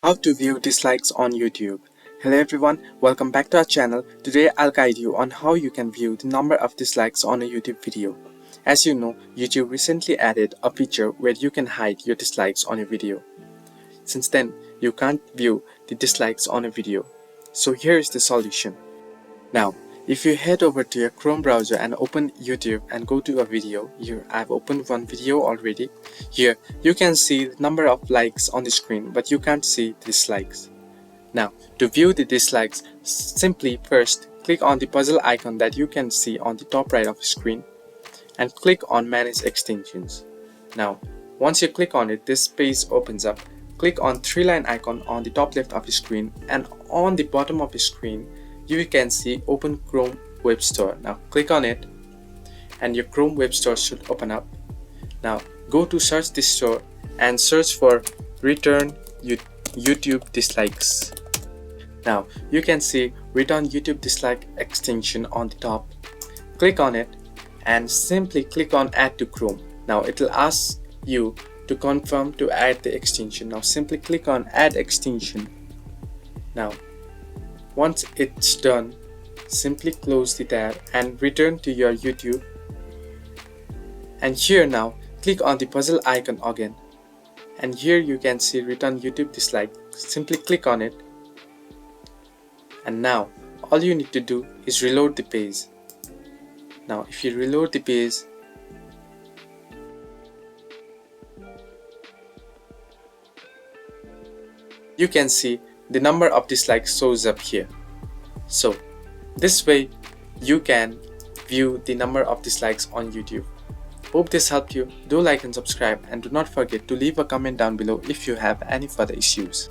How to view dislikes on YouTube. Hello everyone, welcome back to our channel. Today I'll guide you on how you can view the number of dislikes on a YouTube video. As you know, YouTube recently added a feature where you can hide your dislikes on a video. Since then, you can't view the dislikes on a video. So here is the solution. Now, if you head over to your Chrome browser and open YouTube and go to a video, here I've opened one video already. Here you can see the number of likes on the screen, but you can't see dislikes. Now, to view the dislikes, simply first click on the puzzle icon that you can see on the top right of the screen and click on Manage Extensions. Now, once you click on it, this page opens up. Click on three-line icon on the top left of the screen, and on the bottom of the screen you can see Open Chrome Web Store. Now click on it and your Chrome Web Store should open up. Now go to search this store and search for Return YouTube Dislikes. Now you can see Return YouTube Dislike extension on the top. Click on it and simply click on Add to Chrome. Now it will ask you to confirm to add the extension. Now simply click on Add Extension. Now once it's done, simply close the tab and return to your YouTube. And here now, click on the puzzle icon again. And here you can see Return YouTube Dislike. Simply click on it. And now, all you need to do is reload the page. Now, if you reload the page, you can see the number of dislikes shows up here. So this way you can view the number of dislikes on YouTube. Hope this helped you. Do like and subscribe, and do not forget to leave a comment down below if you have any further issues.